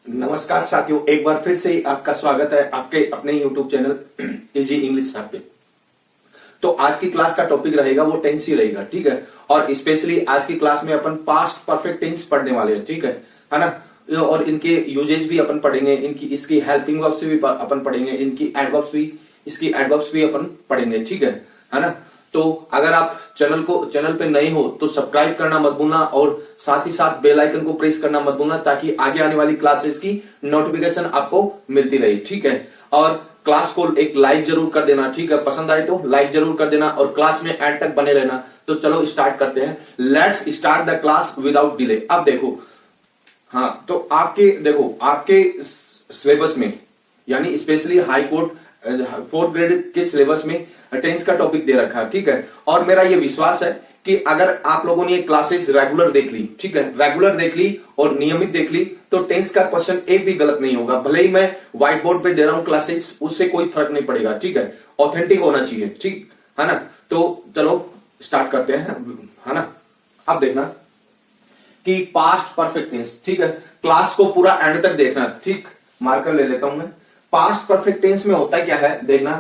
नमस्कार साथियों, एक बार फिर से आपका स्वागत है आपके अपने YouTube चैनल इजी इंग्लिश साहब पे। तो आज की क्लास का टॉपिक रहेगा वो टेंस ही रहेगा, ठीक है। और स्पेशली आज की क्लास में अपन पास्ट परफेक्ट टेंस पढ़ने वाले हैं, ठीक है ना। और इनके यूजेज भी अपन पढ़ेंगे, इनकी इसकी हेल्पिंग वर्ब्स भी अपन पढ़ेंगे, इनकी एडवर्ब्स भी, इसकी एडवर्ब्स भी अपन पढ़ेंगे, ठीक है ना। तो अगर आप चैनल पे नए हो तो सब्सक्राइब करना मत भूलना और साथ ही साथ बेल आइकन को प्रेस करना मत भूलना ताकि आगे आने वाली क्लासेस की नोटिफिकेशन आपको मिलती रहे, ठीक है। और क्लास को एक लाइक जरूर कर देना, ठीक है। पसंद आए तो लाइक जरूर कर देना और क्लास में एंड तक बने रहना। तो चलो स्टार्ट करते हैं। Let's start the class without delay. अब देखो, हाँ, तो आपके सिलेबस में यानी specially high court 4th grade के सिलेबस में टेंस का टॉपिक दे रखा है, ठीक है। और मेरा ये विश्वास है कि अगर आप लोगों ने ये क्लासेस रेगुलर देख ली, ठीक है, रेगुलर देख ली और नियमित देख ली तो टेंस का क्वेश्चन एक भी गलत नहीं होगा। भले ही मैं व्हाइट बोर्ड पे दे रहा हूं क्लासेस, उससे कोई फर्क नहीं पड़ेगा, ठीक है। ऑथेंटिक होना चाहिए, ठीक है ना। तो चलो स्टार्ट करते हैं, है ना। अब देखना कि पास्ट परफेक्ट टेंस, ठीक है, क्लास को पूरा एंड तक देखना, ठीक। मार्कर ले लेता हूं मैं। पास्ट परफेक्ट टेंस में होता क्या है देखना।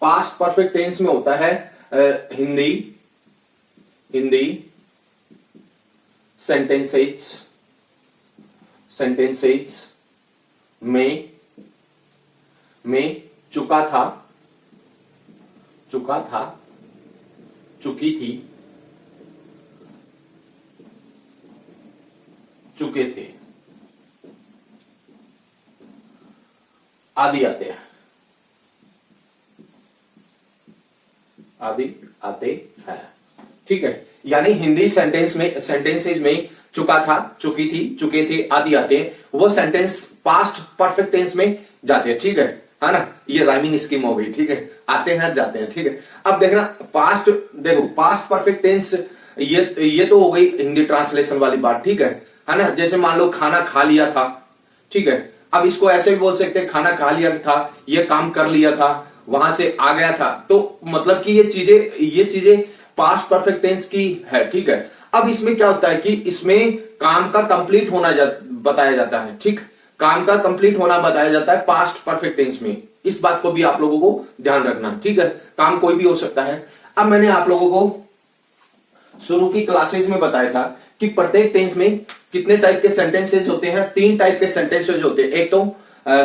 पास्ट परफेक्ट टेंस में होता है हिंदी सेंटेंसेस में चुका था, चुकी थी, चुके थे आदि आते हैं, ठीक है। यानी हिंदी सेंटेंसेस में चुका था, चुकी थी, चुके थे आदि आते हैं, वो सेंटेंस पास्ट परफेक्ट टेंस में जाते हैं, ठीक है ना। ये राइमिंग स्कीम हो गई, ठीक है। आते हैं जाते हैं, ठीक है। अब देखना पास्ट परफेक्ट टेंस, ये तो हो गई हिंदी ट्रांसलेशन वाली बात, ठीक है ना। जैसे मान लो खाना खा लिया था, ठीक है। अब इसको ऐसे भी बोल सकते हैं खाना खा लिया था, ये काम कर लिया था, वहां से आ गया था। तो मतलब कि ये चीजें पास्ट परफेक्ट टेंस की है, ठीक है। अब इसमें क्या होता है कि इसमें काम का कंप्लीट होना बताया जाता है, ठीक। काम का कंप्लीट होना बताया जाता है पास्ट परफेक्ट टेंस में। इस बात को भी आप लोगों को ध्यान रखना, ठीक है। काम कोई भी हो सकता है। अब मैंने आप लोगों को शुरू की क्लासेस में बताया था कि प्रत्येक टेंस में कितने टाइप के सेंटेंसेस होते हैं। 3 टाइप के सेंटेंसेस होते हैं। एक तो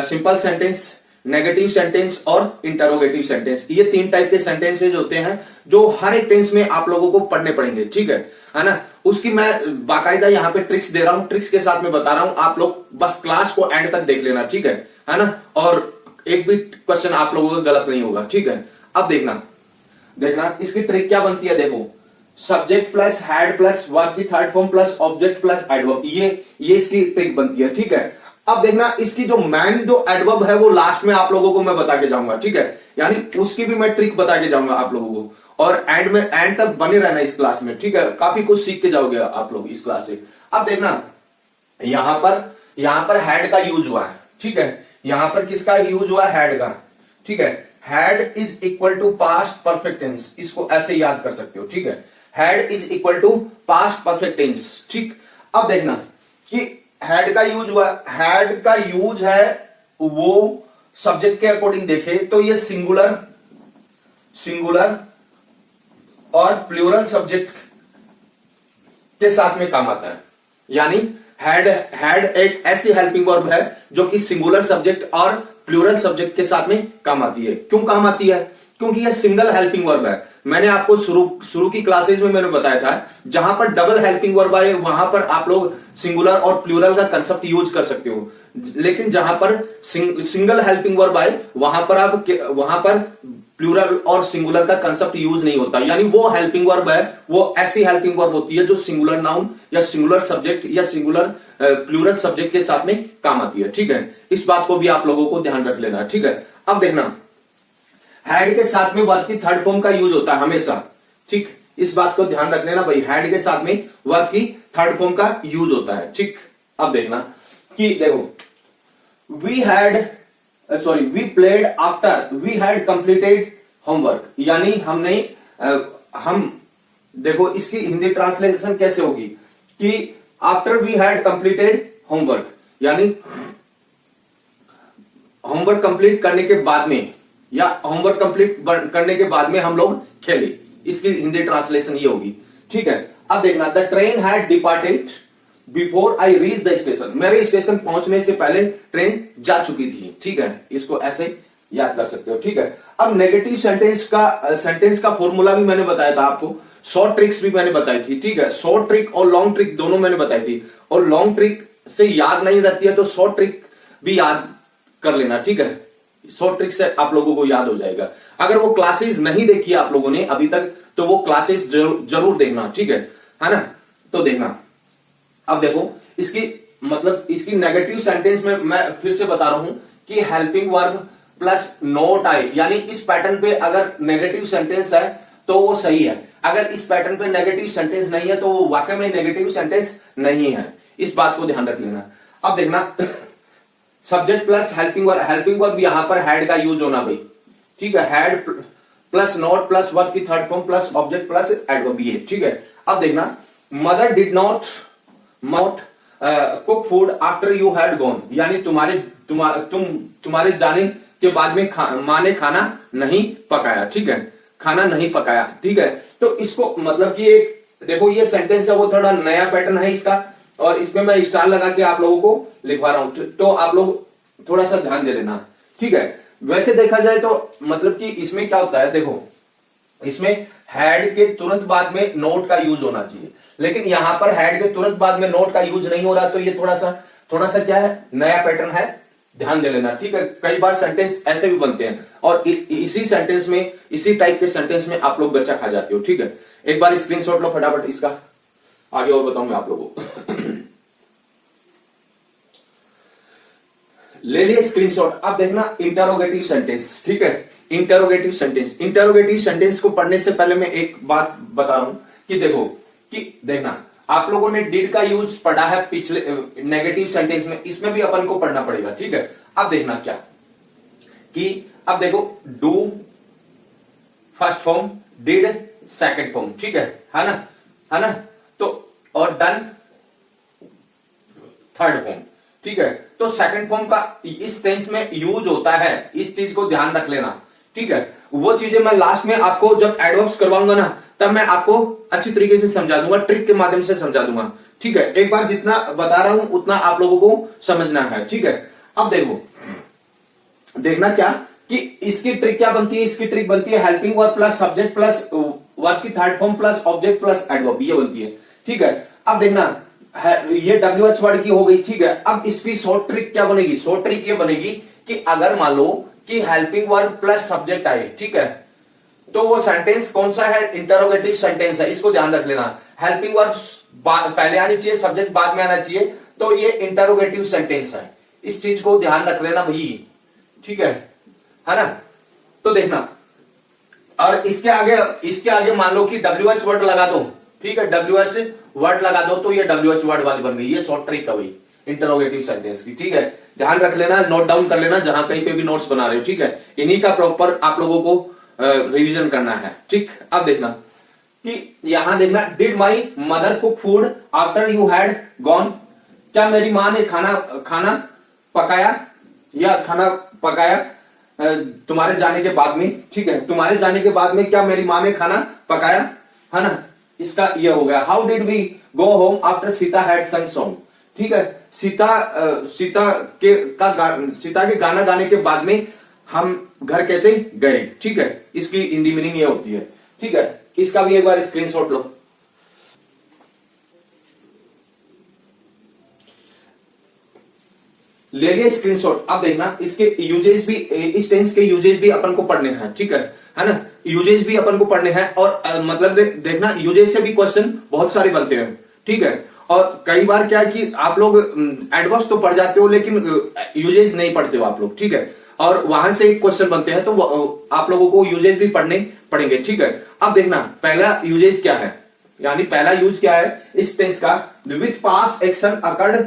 सिंपल सेंटेंस, नेगेटिव सेंटेंस और इंटरोगेटिव सेंटेंस। ये 3 टाइप के सेंटेंसेस होते हैं जो हर एक टेंस में आप लोगों को पढ़ने पड़ेंगे, ठीक है ना। उसकी मैं बाकायदा यहाँ पे ट्रिक्स दे रहा हूं, ट्रिक्स के साथ में बता रहा हूं। आप लोग बस क्लास को एंड तक देख लेना, ठीक है ना। और एक भी क्वेश्चन आप लोगों का गलत नहीं होगा, ठीक है। अब देखना इसकी ट्रिक क्या बनती है। देखो, subject plus had plus verb की third form plus object plus adverb, ये इसकी ट्रिक बनती है, ठीक है। अब देखना इसकी जो एडवर्ब है वो लास्ट में आप लोगों को मैं बता के जाऊंगा, ठीक है। यानी उसकी भी मैं ट्रिक बता के जाऊंगा आप लोगों को। और एंड तक बने रहना इस क्लास में, ठीक है। काफी कुछ सीख के जाओगे आप लोग इस क्लास से। अब देखना यहां पर हैड का यूज हुआ है, ठीक है। यहां पर किसका यूज हुआ है? हैड का, ठीक है। Had is equal to past perfect tense, इसको ऐसे याद कर सकते हो, ठीक है। Had is equal to past perfect tense, ठीक। अब देखना कि हैड का यूज हुआ, हैड का यूज है वो सब्जेक्ट के अकॉर्डिंग देखे तो ये सिंगुलर और प्लूरल सब्जेक्ट के साथ में काम आता है। यानी हैड एक ऐसी हेल्पिंग वर्ब है जो कि सिंगुलर सब्जेक्ट और प्लूरल सब्जेक्ट के साथ में काम आती है। क्यों काम आती है? क्योंकि यह सिंगल हेल्पिंग वर्ब है। मैंने आपको शुरू की क्लासेस में मैंने बताया था, जहां पर डबल हेल्पिंग वर्ब आए वहां पर आप लोग सिंगुलर और प्लूरल का कंसेप्ट यूज कर सकते हो। लेकिन जहां पर सिंगल हेल्पिंग वर्ब आए वहां पर प्लूरल और सिंगुलर का कंसेप्ट यूज नहीं होता। यानी वो हेल्पिंग वर्ब है, वो ऐसी हेल्पिंग वर्ब होती है जो सिंगुलर नाउन या सिंगुलर सब्जेक्ट या सिंगुलर प्लूरल सब्जेक्ट के साथ में काम आती है, ठीक है। इस बात को भी आप लोगों को ध्यान रख लेना, ठीक है। अब देखना हैड के साथ में वर्ब की थर्ड फॉर्म का यूज होता है हमेशा, ठीक। इस बात को ध्यान रख लेना भाई, हैड के साथ में वर्ब की थर्ड फॉर्म का यूज होता है, ठीक। अब देखना कि देखो we played after we had completed homework. यानी हम देखो इसकी हिंदी ट्रांसलेशन कैसे होगी कि after we had completed homework. यानी होमवर्क कंप्लीट करने के बाद में या होमवर्क कंप्लीट करने के बाद में हम लोग खेले, इसकी हिंदी ट्रांसलेशन ये होगी। ठीक है, अब देखना, the train had departed before I reach the station, मेरे स्टेशन पहुंचने से पहले ट्रेन जा चुकी थी। ठीक है, इसको ऐसे याद कर सकते हो। ठीक है, अब नेगेटिव सेंटेंस का फॉर्मूला भी मैंने बताया था आपको, शॉर्ट ट्रिक्स भी मैंने बताई थी। ठीक है, शॉर्ट ट्रिक और लॉन्ग ट्रिक दोनों मैंने बताई थी, और लॉन्ग ट्रिक से याद नहीं रहती है तो शॉर्ट ट्रिक भी याद कर लेना। ठीक है, शॉर्ट ट्रिक से आप लोगों को याद हो जाएगा। अगर वो क्लासेस नहीं देखी आप लोगों ने अभी तक तो वो क्लासेस जरूर देखना। ठीक है ना, तो देखना। अब देखो, इसकी मतलब इसकी नेगेटिव सेंटेंस में मैं फिर से बता रहा हूं कि helping verb plus not I, यानी इस पैटर्न पे अगर नेगेटिव सेंटेंस है तो वो सही है, अगर इस पैटर्न पे नेगेटिव सेंटेंस नहीं है तो वो वाकई में नेगेटिव सेंटेंस नहीं है। इस बात को ध्यान रख लेना। अब देखना, सब्जेक्ट प्लस हेल्पिंग वर्ब यहां पर हैड का यूज होना भाई। ठीक है, had plus not plus verb की third form plus object plus adverb ये। ठीक है, अब देखना, mother did not cook food after you had gone, यानी तुम्हारे जाने के बाद में मां ने खाना नहीं पकाया। ठीक है, खाना नहीं पकाया। ठीक है, तो इसको मतलब कि एक देखो ये सेंटेंस है वो थोड़ा नया पैटर्न है इसका, और इसमें मैं स्टार लगा के आप लोगों को लिखवा रहा हूं, तो आप लोग थोड़ा सा ध्यान दे लेना। ठीक है, वैसे देखा जाए तो मतलब कि इसमें क्या होता है, देखो इसमें हैड के तुरंत बाद में नोट का यूज होना चाहिए, लेकिन यहां पर हैड के तुरंत बाद में नोट का यूज नहीं हो रहा, तो ये थोड़ा सा क्या है, नया पैटर्न है, ध्यान दे लेना। ठीक है, कई बार सेंटेंस ऐसे भी बनते हैं और इसी सेंटेंस में, इसी टाइप के सेंटेंस में आप लोग बच्चा खा जाते हो। ठीक है, एक बार स्क्रीनशॉट लो फटाफट इसका, आगे और बताऊंगा आप लोगों को। ले लिया स्क्रीनशॉट। अब देखना इंटरोगेटिव सेंटेंस। ठीक है, इंटरोगेटिव सेंटेंस को पढ़ने से पहले मैं एक बात बता रहा हूं कि देखो कि देखना, आप लोगों ने डिड का यूज पढ़ा है पिछले नेगेटिव सेंटेंस में, इसमें भी अपन को पढ़ना पड़ेगा। ठीक है, अब देखना क्या कि अब देखो, do first form, did second form. ठीक है ना, तो और डन थर्ड फॉर्म। ठीक है, तो सेकंड फॉर्म का इस टेंस में यूज होता है, इस चीज को ध्यान रख लेना। ठीक है, वो चीजें मैं लास्ट में आपको जब एडवर्ब्स करवाऊंगा ना, तब मैं आपको अच्छी तरीके से समझा दूंगा, ट्रिक के माध्यम से समझा दूंगा। ठीक है, एक बार जितना बता रहा हूं उतना आप लोगों को समझना है। ठीक है, अब देखो, देखना क्या कि इसकी ट्रिक क्या बनती है, इसकी ट्रिक बनती है helping verb plus subject plus verb की third form plus object plus adverb, ये बनती है। ठीक है, अब देखना ये WH वर्ड की हो गई। ठीक है, अब इसकी शॉर्ट ट्रिक क्या बनेगी, शॉर्ट ट्रिक ये बनेगी कि अगर मान लो कि हेल्पिंग वर्ब प्लस सब्जेक्ट आए, ठीक है, तो वो सेंटेंस कौन सा है, इंटरोगेटिव सेंटेंस है, इसको ध्यान रख लेना। हेल्पिंग वर्ब पहले आनी चाहिए, सब्जेक्ट बाद में आना चाहिए, तो ये इंटरोगेटिव सेंटेंस है, इस चीज को ध्यान रख लेना भाई। ठीक है ना, तो देखना, और इसके आगे मान लो कि WH वर्ड लगा दो। ठीक है, WH वर्ड लगा दो तो ये WH वर्ड वाली बन गई, ये शॉर्ट ट्रिक है भाई इंटरोगेटिव सेंटेंस की। ठीक है, ध्यान रख लेना, नोट डाउन कर लेना जहां कहीं पे भी नोट्स बना रहे हो। ठीक है, इन्हीं का प्रॉपर आप लोगों को रिवीजन करना है। ठीक, अब देखना कि यहां देखना, did my mother cook food after you had gone, क्या मेरी मां ने खाना पकाया या खाना पकाया तुम्हारे जाने के बाद में। ठीक है, तुम्हारे जाने के बाद में क्या मेरी मां ने खाना पकाया, है ना, इसका यह हो गया। How did we go home after Sita had sung song. ठीक है, सीता के गाना गाने के बाद में हम घर कैसे गए। ठीक है, इसकी हिंदी मीनिंग ये होती है। ठीक है, इसका भी एक बार स्क्रीनशॉट लो। ले लिया स्क्रीनशॉट। अब देखना, इसके यूजेस भी, इस टेंस के यूजेस भी अपन को पढ़ने हैं। ठीक है ना, यूजेस भी अपन को पढ़ने हैं, और मतलब देखना, यूजेस से भी क्वेश्चन बहुत सारे बनते हैं। ठीक है, और कई बार क्या है कि आप लोग एडवर्ब्स तो पढ़ जाते हो लेकिन यूजेस नहीं पढ़ते हो आप लोग। ठीक है, और वहां से क्वेश्चन बनते हैं, तो आप लोगों को यूजेस भी पढ़ने पड़ेंगे। ठीक है, अब देखना, पहला यूजेस क्या है, यानी पहला यूज क्या है इस टेंस का, with past action occurred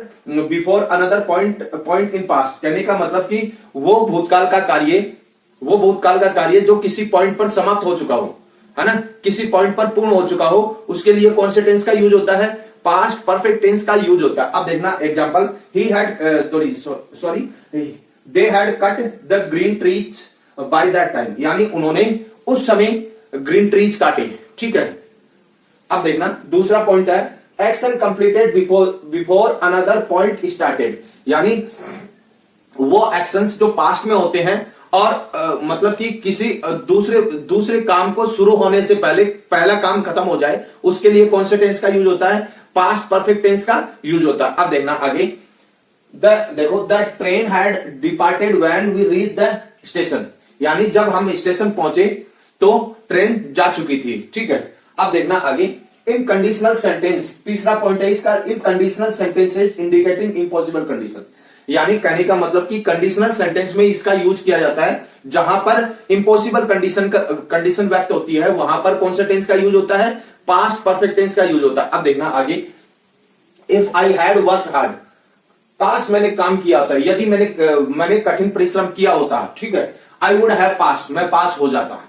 before another point in past. कहने का मतलब कि वो भूतकाल का कार्य जो किसी पॉइंट पर समाप्त हो चुका हो, है ना, किसी पॉइंट पर पूर्ण हो चुका हो, उसके लिए कौन से टेंस का यूज होता है, पास्ट परफेक्ट टेंस का यूज होता है। अब देखना example, he had sorry they had cut the green trees by that time, यानी उन्होंने उस समय ग्रीन ट्रीज काटे, ठीक है। अब देखना दूसरा पॉइंट है action completed before another point started, यानी वो एक्शंस जो पास्ट में होते हैं और मतलब कि किसी दूसरे काम को शुरू होने से पहले पहला काम खत्म हो जाए, उसके लिए कौन से टेंस का यूज होता है? पास्ट परफेक्ट टेंस का यूज होता है। अब देखना आगे, देखो the train had departed when we reach the station, यानी जब हम स्टेशन पहुंचे तो ट्रेन जा चुकी थी, ठीक है। अब देखना आगे, इन कंडीशनल सेंटेंस, तीसरा पॉइंट है इसका, in conditional sentences indicating impossible condition, यानी कहने का मतलब कि कंडीशनल सेंटेंस में इसका यूज किया जाता है जहां पर इम्पॉसिबल कंडीशन व्यक्त होती है, वहां पर कौन सा टेंस का यूज होता है? पास्ट परफेक्ट टेंस का यूज होता है। अब देखना आगे, if I had work hard, पास मैंने काम किया होता है, यदि मैंने कठिन परिश्रम किया होता, ठीक है, आई वुड हैव पास, मैं पास हो जाता,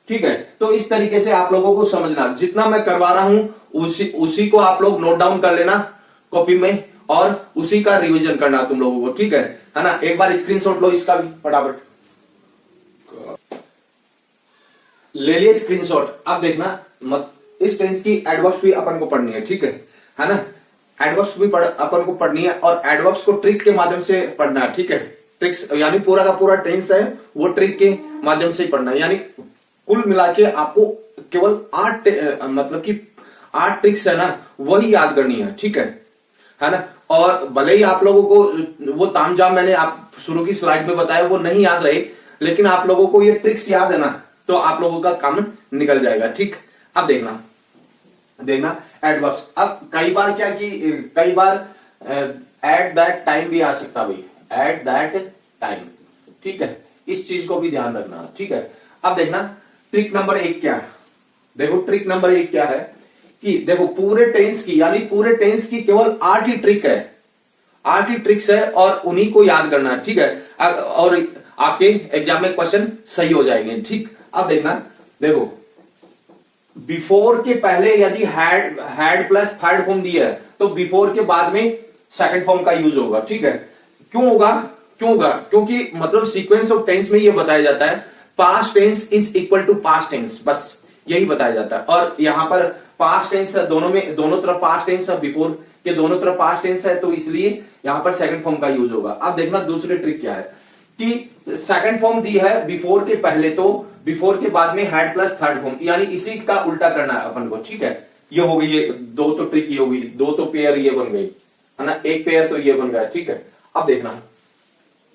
ठीक है। तो इस तरीके से आप लोगों को समझना, जितना मैं करवा रहा हूं उसी को आप लोग नोट डाउन कर लेना कॉपी में और उसी का रिवीजन करना तुम लोगों को, ठीक है ना। एक बार स्क्रीनशॉट लो इसका भी फटाफट, ले लिए स्क्रीनशॉट। अब देखना इस टेंस की एडवर्ब्स भी अपन को पढ़नी है, ठीक है ना। एडवर्ब्स भी अपन को पढ़नी है और एडवर्ब्स को ट्रिक के माध्यम से पढ़ना है, ठीक है। ट्रिक्स यानी पूरा का पूरा टेंस है वो ट्रिक के माध्यम से ही पढ़ना है, यानी कुल मिला के आपको केवल 8 मतलब कि 8 ट्रिक्स है ना वही याद करनी है, ठीक है ना। और भले ही आप लोगों को वो तामझाम मैंने आप शुरू की स्लाइड में बताया वो नहीं याद रहे, लेकिन आप लोगों को ये ट्रिक्स याद है ना तो आप लोगों का काम निकल जाएगा, ठीक। अब देखना एडवर्ब्स। अब कई बार एट दैट टाइम भी आ सकता भाई, एट दैट टाइम, ठीक है। इस चीज को भी ध्यान रखना, ठीक है। अब देखना ट्रिक नंबर 1 क्या है, देखो ट्रिक नंबर 1 क्या है कि देखो पूरे टेंस की, यानी पूरे टेंस की केवल 8 ही ट्रिक है, 8 ही ट्रिक्स है और उन्हीं को याद करना है, ठीक है। और आपके एग्जाम में क्वेश्चन सही हो जाएंगे, ठीक। अब देखना, देखो बिफोर के पहले यदि हैड प्लस थर्ड फॉर्म दिया है तो बिफोर के बाद में सेकंड फॉर्म का यूज होगा, ठीक है। क्यों होगा? क्योंकि मतलब सीक्वेंस ऑफ टेंस में यह बताया जाता है past tense is equal to past tense, बस यही बताया जाता है। और यहां पर पास्ट टेंस है, दोनों तरफ पास्ट टेंस है, बिफोर के दोनों तरफ पास्ट टेंस है, तो इसलिए यहां पर सेकंड फॉर्म का यूज होगा। अब देखना दूसरी ट्रिक क्या है कि सेकंड फॉर्म दी है बिफोर के पहले, तो बिफोर के बाद में हैड प्लस थर्ड फॉर्म, यानी इसी का उल्टा करना है अपन को, ठीक है। ये हो गई, ये 2 तो ट्रिक ये हो गई, 2 तो पेयर ये बन गई है ना, 1 पेयर तो ये बन गया, ठीक है। अब देखना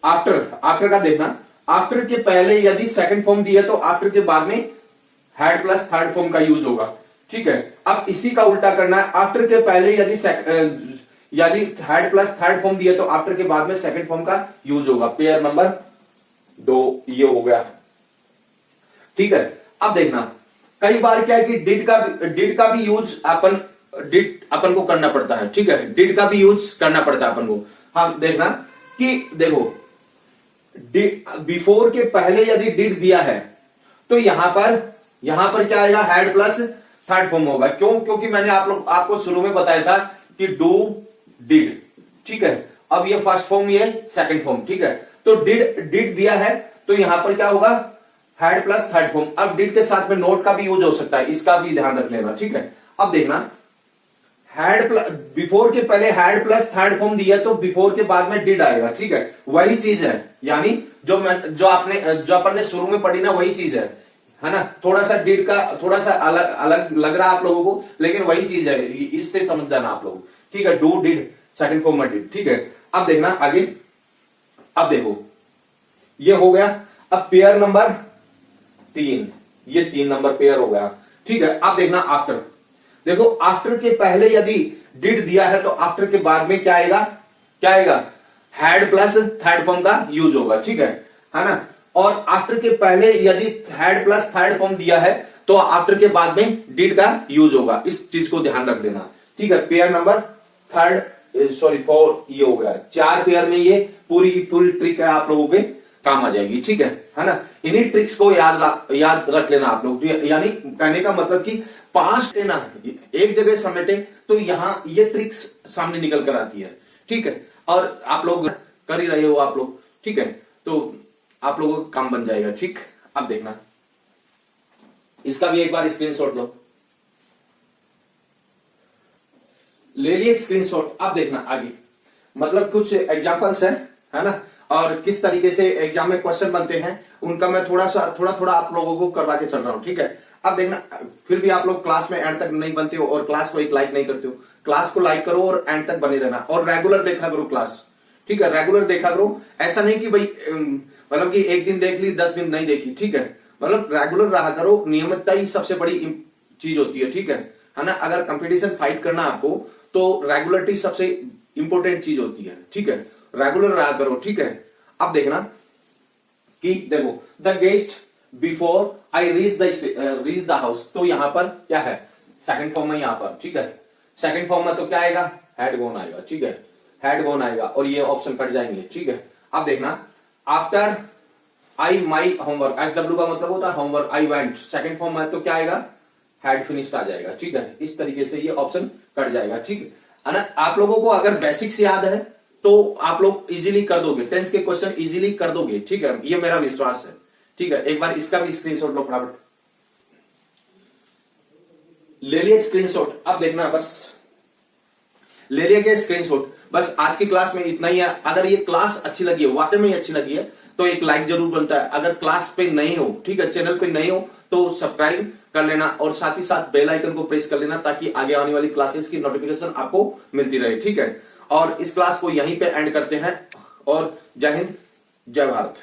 आफ्टर का देखना, आफ्टर के पहले यदि सेकंड फॉर्म दिया तो आफ्टर के बाद में हैड प्लस थर्ड फॉर्म का यूज होगा, ठीक है। अब इसी का उल्टा करना है, आफ्टर के पहले यदि हैड प्लस थर्ड फॉर्म दिया तो आफ्टर के बाद में सेकंड फॉर्म का यूज होगा, पेयर नंबर 2 ये हो गया, ठीक है। अब देखना कई बार क्या है कि डिड का भी यूज अपन को करना पड़ता है, ठीक है। डिड का भी यूज करना पड़ता है अपन को। हाँ देखना कि देखो बिफोर के पहले यदि डिड दिया है तो यहां पर क्या आएगा? हैड प्लस थर्ड फॉर्म होगा। क्योंकि मैंने आपको शुरू में बताया था कि डू डिड, ठीक है। अब ये फर्स्ट फॉर्म, ये सेकंड फॉर्म, ठीक है। तो डिड दिया है तो यहां पर क्या होगा? Had plus third form. अब डिड के साथ में नोट का भी यूज हो सकता है, इसका भी ध्यान रख लेना, ठीक है। अब देखना बिफोर के पहले हैड प्लस थर्ड फॉर्म दिया तो बिफोर के बाद में डिड आएगा, ठीक है। वही चीज है, यानी जो अपन ने शुरू में पढ़ी ना वही चीज है ना। थोड़ा सा डिड का थोड़ा सा अलग लग रहा है आप लोगों को, लेकिन वही चीज है, इससे समझ जाना आप लोग, ठीक है। डू डिड सेकंड फॉर्म में डिड, ठीक है। अब देखना आगे, अब देखो ये हो गया। अब पेयर नंबर 3, ये 3 नंबर पेयर हो गया, ठीक है। अब देखना आफ्टर, देखो आफ्टर के पहले यदि डिड दिया है तो आफ्टर के बाद में क्या आएगा? हैड प्लस थर्ड फॉर्म का यूज होगा, ठीक है ना। और आफ्टर के पहले यदि हैड प्लस थर्ड फॉर्म दिया है तो आफ्टर के बाद में डिड का यूज होगा, इस चीज को ध्यान रख लेना, ठीक है। पेयर नंबर 4 ये हो गया। 4 पेयर में ये पूरी ट्रिक है आप लोगों के काम आ जाएगी, ठीक है ना। इन्हीं ट्रिक्स को याद रख लेना आप लोग, यानी कहने का मतलब कि पास्ट है ना, एक जगह समेटे तो यहां ये ट्रिक्स सामने निकल कर आती है, ठीक है। और आप लोग कर ही रहे हो आप लोग, ठीक है, तो आप लोगों का काम बन जाएगा, ठीक। अब देखना, इसका भी एक बार स्क्रीनशॉट लो, ले लिए स्क्रीनशॉट। अब देखना आगे, मतलब कुछ एग्जांपल्स है ना, और किस तरीके से एग्जाम में क्वेश्चन बनते हैं उनका मैं थोड़ा थोड़ा आप लोगों को करवा के चल रहा हूं, ठीक है। अब देखना, फिर भी आप लोग क्लास में एंड तक नहीं बनते हो और क्लास को एक लाइक नहीं करते हो, क्लास को लाइक करो और एंड तक बने रहना और रेगुलर देखा करो क्लास, ठीक है। रेगुलर देखा करो, ऐसा नहीं कि भाई मतलब कि एक दिन देख ली 10 दिन नहीं देखी, ठीक है। मतलब रेगुलर रहा करो, नियमितता ही सबसे बड़ी चीज होती है, ठीक है ना। अगर कंपटीशन फाइट करना आपको तो रेगुलरिटी सबसे इंपॉर्टेंट चीज होती है, ठीक है। रेगुलर रहा करो, ठीक है। अब देखना कि देखो, the guest before I reach the house, तो यहां पर क्या है, सेकंड फॉर्म में यहां पर, ठीक है। सेकंड फॉर्म में तो क्या आएगा, हैड गॉन आएगा, ठीक है, हैड गॉन आएगा और ये ऑप्शन कट जाएंगे, ठीक है। अब देखना, after I my homework, SW का मतलब होता है homework, I went, second form में तो क्या आएगा, हैड फिनिश्ड आ जाएगा, ठीक है। इस तरीके से ये ऑप्शन कट जाएगा, ठीक है ना। आप लोगों को अगर बेसिक्स याद है तो आप लोग इजीली कर दोगे, टेंस के क्वेश्चन इजीली कर दोगे, ठीक है, ये मेरा विश्वास है, ठीक है। एक बार इसका भी स्क्रीनशॉट लो फटाफट, ले लिए स्क्रीनशॉट। अब देखना, बस ले लिया क्या स्क्रीनशॉट। बस आज की क्लास में इतना ही है। अगर ये क्लास अच्छी लगी है, वाकई में अच्छी लगी है, तो एक लाइक जरूर बनता है। अगर क्लास पे नहीं हो, ठीक है, चैनल पे नहीं हो तो सब्सक्राइब कर लेना और साथ ही साथ बेल आइकन को प्रेस कर लेना ताकि आगे आने वाली क्लासेस की नोटिफिकेशन आपको मिलती रहे, ठीक है। और इस क्लास को यहीं पे एंड करते हैं और जय हिंद, जय भारत।